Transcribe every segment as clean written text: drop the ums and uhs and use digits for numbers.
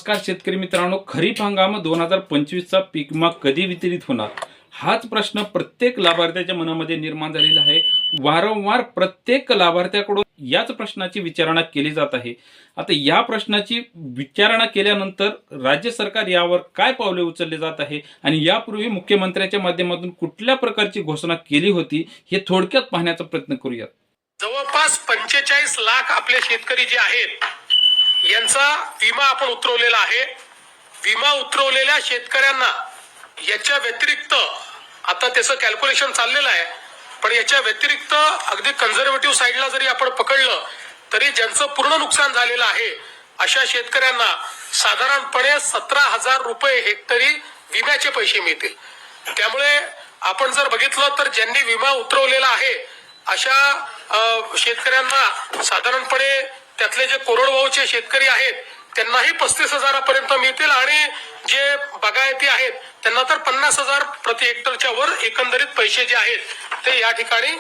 नमस्कार शेतकरी मित्रांनो, खरीप हंगाम 2025चा पीक विमा कधी वितरित होणार हाच प्रश्न प्रत्येक लाभार्थ्याच्या मनामध्ये निर्माण झालेला आहे। वारंवार प्रत्येक लाभार्थ्याकडून याच प्रश्नाची विचारणा केली जात आहे। आता या प्रश्नाची विचारणा केल्यानंतर राज्य सरकार यावर काय पावले उचलले जात आहे आणि यापूर्वी मुख्यमंत्र्यांच्या माध्यमातून कुठल्या प्रकारची घोषणा केली होती हे थोडक्यात पाहण्याचा प्रयत्न करूयात। जवळपास 45 लाख आपले शेतकरी जे आहेत यांचा विमा आपण उतरवलेला आहे। विमा उतरवलेल्या शेतकऱ्यांना याच्या व्यतिरिक्त आता त्याचं कॅल्क्युलेशन चाललेलं आहे, पण याच्या व्यतिरिक्त अगदी कन्झर्वेटिव्ह साईडला जरी आपण पकडलं तरी ज्यांचं पूर्ण नुकसान झालेलं आहे अशा शेतकऱ्यांना साधारणपणे 17,000 रुपये हेक्टरी विम्याचे पैसे मिळतील। त्यामुळे आपण जर बघितलं तर ज्यांनी विमा उतरवलेला आहे अशा शेतकऱ्यांना साधारणपणे त्यातले जे कोरडवाहूचे शेतकरी आहेत त्यांनाही 35,000 पर्यंत मिळतील आणि जे बागायती आहेत त्यांना तर 50,000 प्रति हेक्टरच्या वर एकंदरीत पैसे जे आहेत ते या ठिकाणी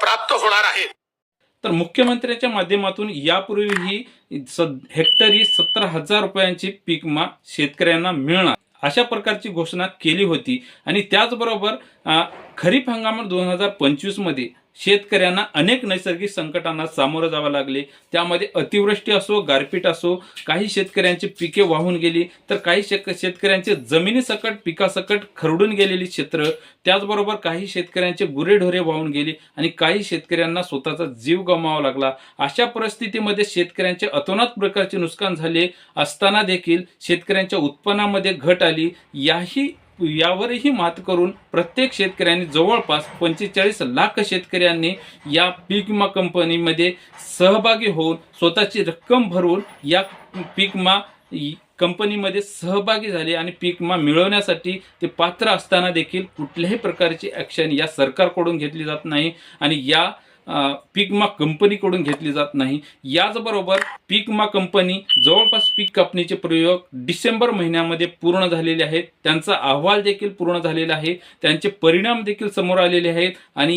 प्राप्त होणार आहेत। तर मुख्यमंत्र्यांच्या माध्यमातून यापूर्वीही हेक्टरी 17,000 रुपयांची पीक विमा शेतकऱ्यांना मिळणार अशा प्रकारची घोषणा केली होती आणि त्याचबरोबर खरीप हंगाम 2025 मध्ये शेतकऱ्यांना अनेक नैसर्गिक संकटांना सामोरं जावं लागले। त्यामध्ये अतिवृष्टी असो, गारपीट असो, काही शेतकऱ्यांची पिके वाहून गेली तर काही शेतकऱ्यांचे जमिनीसकट पिकासकट खरडून गेलेली क्षेत्र, त्याचबरोबर काही शेतकऱ्यांचे गुरेढोरे वाहून गेली आणि काही शेतकऱ्यांना स्वतःचा जीव गमवावा लागला। अशा परिस्थितीमध्ये शेतकऱ्यांचे अतोनात प्रकारचे नुकसान झाले असताना देखील शेतकऱ्यांच्या उत्पन्नामध्ये घट आली। यावरही मात करून प्रत्येक शेतकऱ्यांनी जवळपास 45 लाख शेतकऱ्यांनी या पीक विमा कंपनीमध्ये सहभागी होऊन स्वतःची रक्कम भरून या पीक विमा कंपनीमध्ये सहभागी झाले आणि पीक विमा मिळवण्यासाठी ते पात्र असताना देखील कुठल्याही प्रकारची ॲक्शन या सरकारकडून घेतली जात नाही आणि या पीक विमा कंपनीकडून घेतली जात नाही। याचबरोबर पीक विमा कंपनी जवळपास पीक कापणीचे प्रयोग डिसेंबर महिन्यामध्ये पूर्ण झालेले आहेत, त्यांचा अहवाल देखील पूर्ण झालेला आहे, त्यांचे परिणाम देखील समोर आलेले आहेत आणि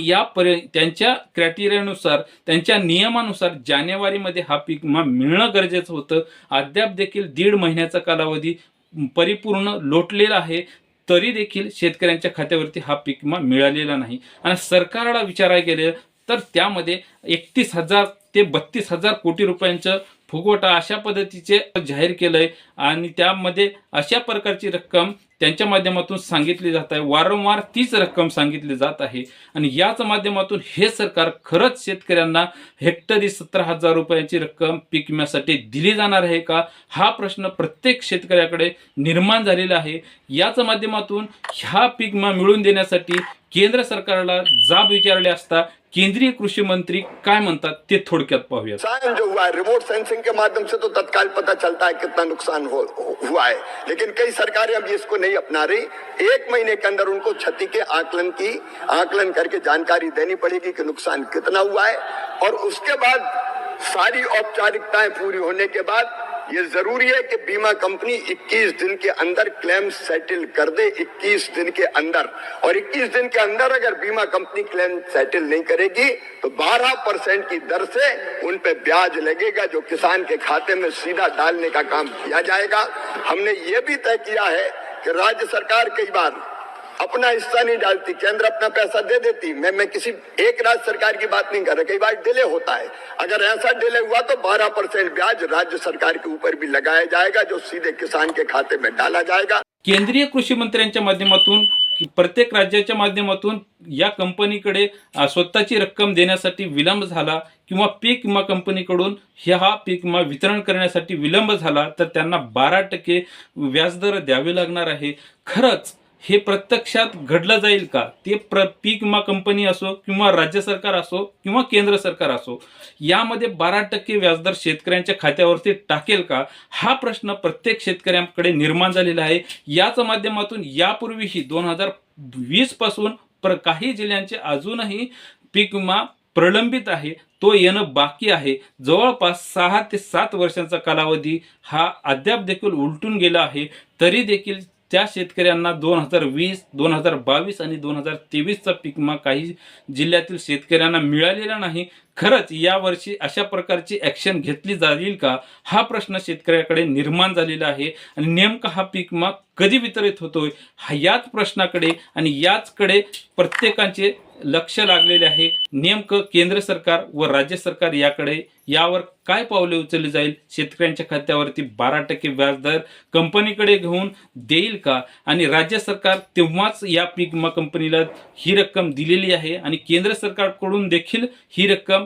त्यांच्या क्रायटेरियानुसार त्यांच्या नियमानुसार जानेवारीमध्ये हा पीक विमा मिळणं गरजेचं होतं। अद्याप देखील 1.5 महिन्याचा कालावधी परिपूर्ण लोटलेला आहे तरी देखील शेतकऱ्यांच्या खात्यावरती हा पीक विमा मिळालेला नाही आणि सरकारला विचारायला गेले तर त्यामध्ये 31,000 ते 32,000 कोटी रुपयांचं फुगवटा अशा पद्धतीचे जाहीर केलंय आणि त्यामध्ये अशा प्रकारची रक्कम त्यांच्या माध्यमातून सांगितली जात आहे। वारंवार तीच रक्कम सांगितली जात आहे आणि याच माध्यमातून हे सरकार खरंच शेतकऱ्यांना हेक्टरी 17,000 रुपयांची रक्कम पीक विम्यासाठी दिली जाणार आहे का हा प्रश्न प्रत्येक शेतकऱ्याकडे निर्माण झालेला आहे। याच माध्यमातून हा पीक विमा मिळवून देण्यासाठी केंद्र सरकारला जाब विचारले असता केंद्रीय कृषि मंत्री काय म्हणतात ते थोडक्यात पाहूया। जो हुआ है रिमोट सेंसिंग के माध्यम से तो तत्काल पता चलता है कितना नुकसान हुआ है, लेकिन कई सरकारें अब इसको नहीं अपना रही। 1 महीने के अंदर उनको क्षति के आकलन करके जानकारी देनी पड़ेगी कि नुकसान कितना हुआ है और उसके बाद सारी औपचारिकताएं पूरी होने के बाद ये जरूरी है कि बीमा कंपनी 21 दिन के अंदर क्लेम सेटल कर दे। 21 दिन के अंदर, और 21 दिन के अंदर अगर बीमा कंपनी क्लेम सेटल नहीं करेगी तो 12% की दर से उन पे ब्याज लगेगा जो किसान के खाते में सीधा डालने का काम किया जाएगा। हमने ये भी तय किया है कि राज्य सरकार कई बार अपना हिस्सा नहीं डालती, केंद्र अपना पैसा दे देती। मैं किसी एक राज्य सरकार की बात नहीं कर रहा, कई बार डिले होता है। अगर ऐसा डिले हुआ तो 12% ब्याज राज्य सरकार के ऊपर भी लगाया जाएगा जो सीधे किसान के खाते में डाला जाएगा। केंद्रीय कृषी मंत्र्यांच्या माध्यमातून प्रत्येक राज्याच्या माध्यमातून या कंपनीकडे स्वतःची रक्कम देण्यासाठी विलंब झाला किंवा पीक विमा कंपनीकडून हा पीक विमा वितरण करण्यासाठी विलंब झाला तर त्यांना 12% व्याजदर द्यावे लागणार आहे। खरंच हे प्रत्यक्षात घडलं जाईल का? ते पीक विमा कंपनी असो किंवा राज्य सरकार असो किंवा केंद्र सरकार असो यामध्ये 12% व्याजदर शेतकऱ्यांच्या खात्यावरती टाकेल का हा प्रश्न प्रत्येक शेतकऱ्यांकडे निर्माण झालेला आहे। याच माध्यमातून यापूर्वीही 2020 पासून काही जिल्ह्यांचे अजूनही पीक विमा प्रलंबित आहे, तो येणं बाकी आहे। जवळपास 6 ते 7 वर्षांचा कालावधी हा अद्याप देखील उलटून गेला आहे तरी देखील त्या शेतकऱ्यांना 2020, 2022 आणि 2023चा पीक विमा काही जिल्ह्यातील शेतकऱ्यांना मिळालेला नाही. खरंच यावर्षी अशा प्रकारची ॲक्शन घेतली जाईल का, हा प्रश्न शेतकऱ्याकडे निर्माण झालेला आहे. आणि नेमका हा पीक विमा कधी वितरित होतोय, याच प्रश्नाकडे आणि याचकडे प्रत्येकाचे लक्ष लागलेले आहे. नेमकं केंद्र सरकार व राज्य सरकार यावर काय पावले उचलली जाईल, शेतकऱ्यांच्या खात्यावरती 12% व्याजदर कंपनीकडे घेऊन देईल का, आणि राज्य सरकार तेव्हाच या पीक विमा कंपनीला ही रक्कम दिलेली आहे आणि केंद्र सरकारकडून देखील ही रक्कम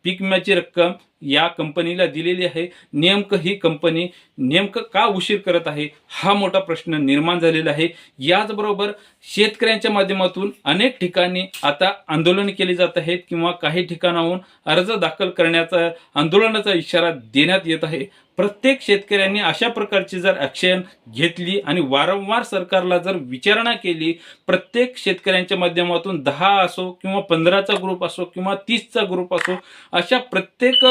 पीक विम्याची रक्कम या कंपनीला दिलेली आहे. नेमकं ही कंपनी नेमकं का उशीर करत आहे, हा मोठा प्रश्न निर्माण झालेला आहे. याचबरोबर शेतकऱ्यांच्या माध्यमातून अनेक ठिकाणी आता आंदोलन केले जात आहेत किंवा काही ठिकाणाहून अर्ज दाखल करण्याचा आंदोलनाचा इशारा देण्यात येत आहे. प्रत्येक शेतकऱ्यांनी अशा प्रकारची जर ॲक्शन घेतली आणि वारंवार सरकारला जर विचारणा केली, प्रत्येक शेतकऱ्यांच्या माध्यमातून 10 असो किंवा 15चा ग्रुप असो किंवा 30चा ग्रुप असो, अशा प्रत्येक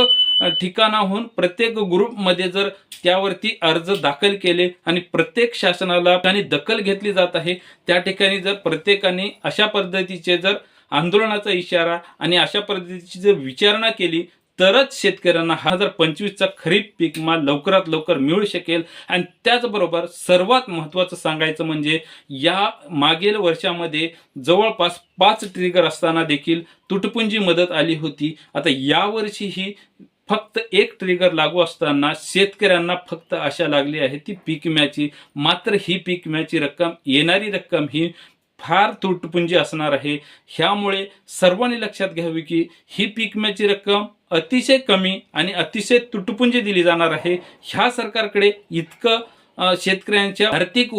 ठिकाणाहून प्रत्येक ग्रुपमध्ये जर त्यावरती अर्ज दाखल केले आणि प्रत्येक शासनाला आणि दखल घेतली जात आहे, त्या ठिकाणी जर प्रत्येकाने अशा पद्धतीचे जर आंदोलनाचा इशारा आणि अशा पद्धतीची जर विचारणा केली, तरच शेतकऱ्यांना 2025चा खरीप पीक विमा लवकरात लवकर मिळू शकेल. आणि त्याचबरोबर सर्वात महत्त्वाचं सांगायचं म्हणजे या मागील वर्षामध्ये जवळपास 5 ट्रिगर असताना देखील तुटपुंजी मदत आली होती. आता यावर्षी ही फक्त 1 ट्रिगर लागू असताना शेतकऱ्यांना फक्त आशा लागली आहे ती पीक विम्याची. मात्र ही पीक विम्याची रक्कम, येणारी रक्कम ही फार तुटपुंजी असणार आहे. ह्यामुळे सर्वांनी लक्षात घ्यावे की ही पीक विम्याची रक्कम अतिशय कमी आणि अतिशय तुटपुंजी दिली जाणार आहे. ह्या सरकारकडे इतकं शेतकऱ्यांच्या आर्थिक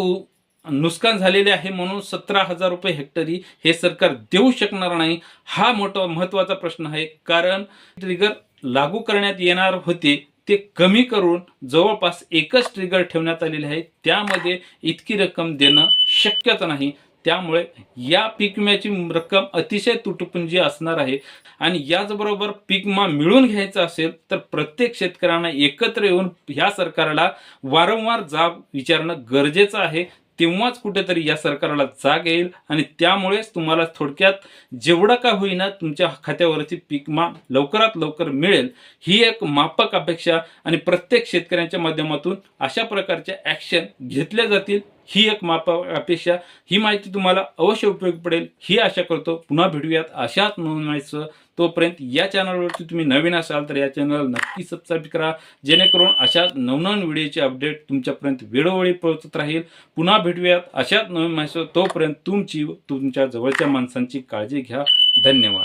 नुकसान झालेले आहे म्हणून 17,000 रुपये हेक्टरी हे सरकार देऊ शकणार नाही. हा मोठा महत्त्वाचा प्रश्न आहे. कारण ट्रिगर लागू करण्यात येणार होते ते कमी करून जवळपास एकच ट्रिगर ठेवण्यात आलेले आहे. त्यामध्ये इतकी रक्कम देणं शक्यच नाही. त्यामुळे या पीक विम्याची रक्कम अतिशय तुटपुंजी असणार आहे. आणि याचबरोबर पीक विमा मिळून घ्यायचा असेल तर प्रत्येक शेतकऱ्यांना एकत्र येऊन ह्या सरकारला वारंवार जाब विचारणं गरजेचं आहे. तेव्हाच कुठेतरी या सरकारला जाग येईल आणि त्यामुळेच तुम्हाला थोडक्यात जेवढा का होईना तुमच्या खात्यावरती पीक विमा लवकरात लवकर मिळेल, ही एक माफक अपेक्षा. आणि प्रत्येक शेतकऱ्यांच्या माध्यमातून अशा प्रकारच्या ॲक्शन घेतल्या जातील, ही एक माफक अपेक्षा. ही माहिती तुम्हाला अवश्य उपयोगी पडेल ही आशा करतो. पुन्हा भेटूयात अशाच नोंदवायचं. तोपर्यंत या चॅनलवरती तुम्ही नवीन असाल तर या चॅनल नक्की सबस्क्राईब करा, जेणेकरून अशा नवनवीन व्हिडिओचे अपडेट तुमच्यापर्यंत वेळोवेळी पोहोचत राहील. पुन्हा भेटूयात अशाच नवीन माहिती. तोपर्यंत तुमची व तुमच्या जवळच्या माणसांची काळजी घ्या. धन्यवाद.